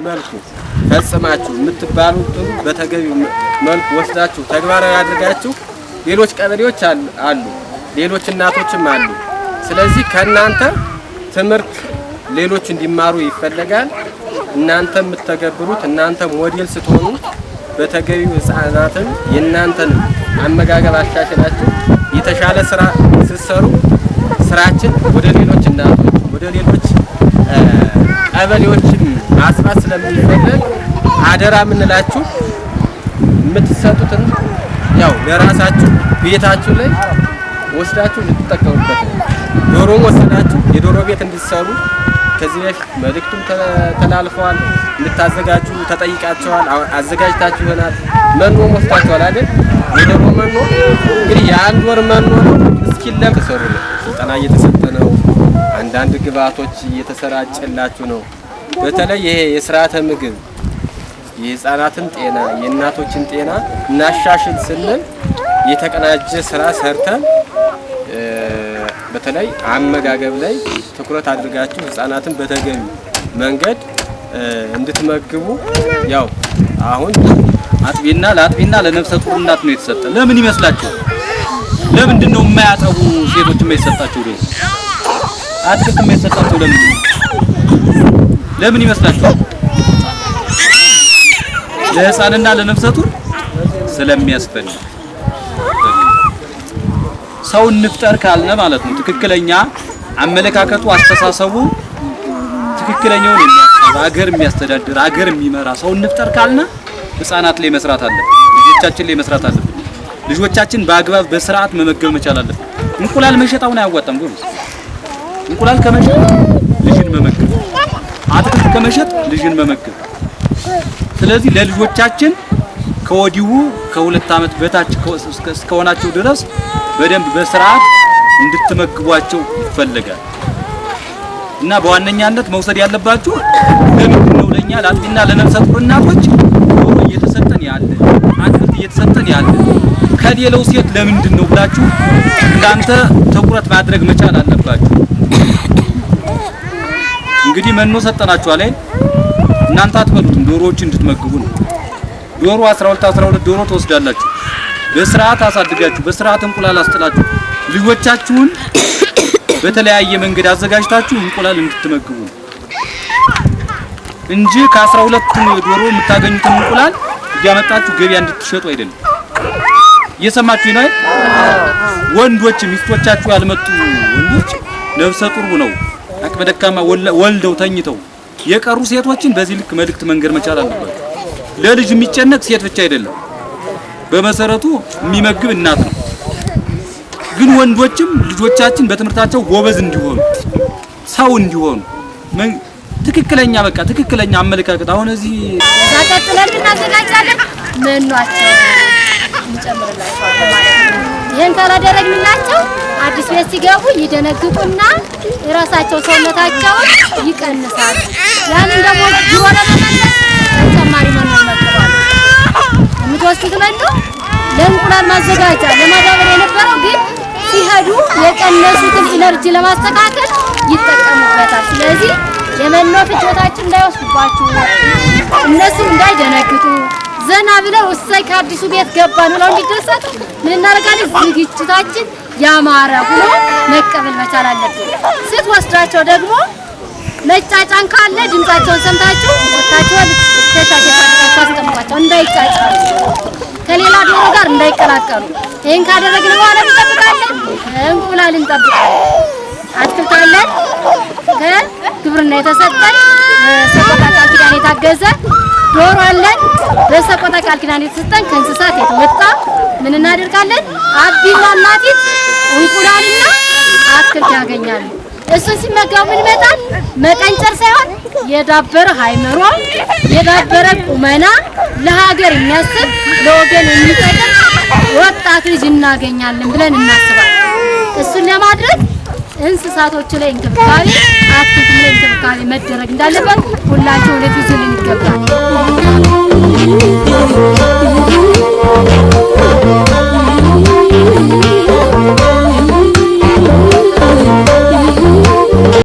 መልኩ ፈጽማችሁ የምትባሉትን በተገቢው መልኩ ወስዳችሁ ተግባራዊ አድርጋችሁ ሌሎች ቀበሌዎች አሉ ሌሎች እናቶችም አሉ። ስለዚህ ከናንተ ትምህርት ሌሎች እንዲማሩ ይፈልጋል። እናንተ የምትተገብሩት እናንተ ሞዴል ስትሆኑ በተገቢው ህፃናትን የናንተን አመጋገብ አሻሽላችሁ የተሻለ ስራ ስትሰሩ ስራችን ወደ ሌሎች እናቶች ወደ ሌሎች ቀበሌዎችም ማስፋት ስለሚፈልግ አደራ የምንላችሁ የምትሰጡትን ያው ለራሳችሁ ቤታችሁ ላይ ወስዳችሁ ልትጠቀሙበት ነው። ዶሮም ወስዳችሁ የዶሮ ቤት እንድትሰሩ ከዚህ በፊት መልእክቱም ተላልፈዋል። እንድታዘጋጁ ተጠይቃችኋል። አዘጋጅታችሁ ይሆናል። መኖም ወስዳችኋል አይደል? የዶሮ መኖ እንግዲህ የአንድ ወር መኖ ነው። እስኪለም ተሰሩ ነው። ስልጠና እየተሰጠ ነው። አንዳንድ ግብአቶች እየተሰራጨላችሁ ነው። በተለይ ይሄ የስርዓተ ምግብ የህፃናትን ጤና የእናቶችን ጤና እናሻሽል ስንል የተቀናጀ ስራ ሰርተን በተለይ አመጋገብ ላይ ትኩረት አድርጋችሁ ህፃናትን በተገቢ መንገድ እንድትመግቡ ያው አሁን ለአጥቢና ለነፍሰ ጡር እናት ነው የተሰጠ። ለምን ይመስላችሁ? ለምንድን ነው የማያጠቡ ሴቶች የማይሰጣቸው? አጥቅት የማይሰጣቸው ለምን ይመስላችሁ? ለህፃንና ለነፍሰ ጡር ስለሚያስፈልግ ሰው እንፍጠር ካልነ ማለት ነው። ትክክለኛ አመለካከቱ አስተሳሰቡ ትክክለኛውን የሚያስብ ሀገር የሚያስተዳድር ሀገር የሚመራ ሰው እንፍጠር ካልነ ህፃናት ላይ መስራት አለብን። ልጆቻችን ላይ መስራት አለብን። ልጆቻችን በአግባብ በስርዓት መመገብ መቻል አለብን። እንቁላል መሸጣውን አያዋጣም ጎበዝ። እንቁላል ከመሸጥ ልጅን መመገብ፣ አትክልት ከመሸጥ ልጅን መመገብ። ስለዚህ ለልጆቻችን ከወዲሁ ከ2 ዓመት በታች እስከሆናቸው ድረስ በደንብ በስርዓት እንድትመግቧቸው ይፈልጋል። እና በዋነኛነት መውሰድ ያለባችሁ ለምንድነው ለኛ ለአጥቢና ለነፍሰ ጡር እናቶች ዶሮ እየተሰጠን ያለ አትክልት እየተሰጠን ያለ ከሌላው ሴት ለምንድነው ብላችሁ እናንተ ትኩረት ማድረግ መቻል አለባችሁ። እንግዲህ መኖ ሰጠናችሁ አለ እናንተ አትበሉትም፣ ዶሮዎች እንድትመግቡ ነው። ዶሮ 12 ዶሮ ተወስዳላችሁ። በስርዓት አሳድጋችሁ በስርዓት እንቁላል አስጥላችሁ ልጆቻችሁን በተለያየ መንገድ አዘጋጅታችሁ እንቁላል እንድትመግቡ እንጂ ከ12 ዶሮ የምታገኙትን እንቁላል እያመጣችሁ ገበያ እንድትሸጡ አይደለም። እየሰማችሁ ነው? ወንዶች ሚስቶቻችሁ ያልመጡ ወንዶች ነፍሰ ጡር ነው አቅመ ደካማ ወልደው ተኝተው የቀሩ ሴቶችን በዚህ ልክ መልእክት መንገር መቻል አለባችሁ። ለልጅ የሚጨነቅ ሴት ብቻ አይደለም፣ በመሰረቱ የሚመግብ እናት ነው። ግን ወንዶችም ልጆቻችን በትምህርታቸው ጎበዝ እንዲሆኑ ሰው እንዲሆኑ ትክክለኛ ትክክለኛ አመለካከት አሁን እዚህ ታቀጥለን እናዘጋጃለን። መኗቸው እንጨምርላቸዋለን ማለት ነው። ይሄን ካላደረግንላቸው አዲስ ቤት ሲገቡ ይደነግጡና የራሳቸው ሰውነታቸው ይቀንሳል። ያንን ደግሞ ድሮ ለመመለስ ተጨማሪ መኖ መጥቷል። የምትወስዱት መኖ ለእንቁላል ማዘጋጃ ለማዳበር የነበረው ግን ሲሄዱ የቀነሱትን ኢነርጂ ለማስተካከል ይጠቀሙበታል። ስለዚህ የመኖ ፍጆታችን እንዳይወስዱባችሁ እነሱም እንዳይደነግጡ ዘና ብለው እሰይ ከአዲሱ ቤት ገባን ብለው እንዲደሰቱ ምን እናደርጋለን? ዝግጅታችን ያማረ ሆኖ መቀበል መቻል አለብን። ስትወስዷቸው ደግሞ መጫጫን ካለ ድምጻቸውን ሰምታችሁ ወጣቸው ተሻሽታችሁ አስቀምጧቸው እንዳይጫጫሉ ከሌላ ዶሮ ጋር እንዳይቀላቀሉ። ይሄን ካደረግን በኋላ እንጠብቃለን። እንቁላል እንጠብቃለን። አትክልት አለን ከግብርና የተሰጠን ሰቆጣ ቃል ኪዳን የታገዘ ዶሮ አለን በሰቆጣ ቃል ኪዳን የተሰጠን ከእንስሳት የተወጣ ምን እናደርጋለን? አቢና እናቲት እንቁላልና አትክልት ያገኛሉ። እሱን ሲመገቡ ምን ይመጣል? መቀንጨር ሳይሆን የዳበረ ሃይመሮ የዳበረ ቁመና ለሀገር የሚያስብ ለወገን የሚጠቅም ወጣት ልጅ እናገኛለን ብለን እናስባለን። እሱን ለማድረግ እንስሳቶች ላይ እንክብካቤ አትክልት ላይ እንክብካቤ መደረግ እንዳለበት ሁላችሁ ለፊት ይገባል።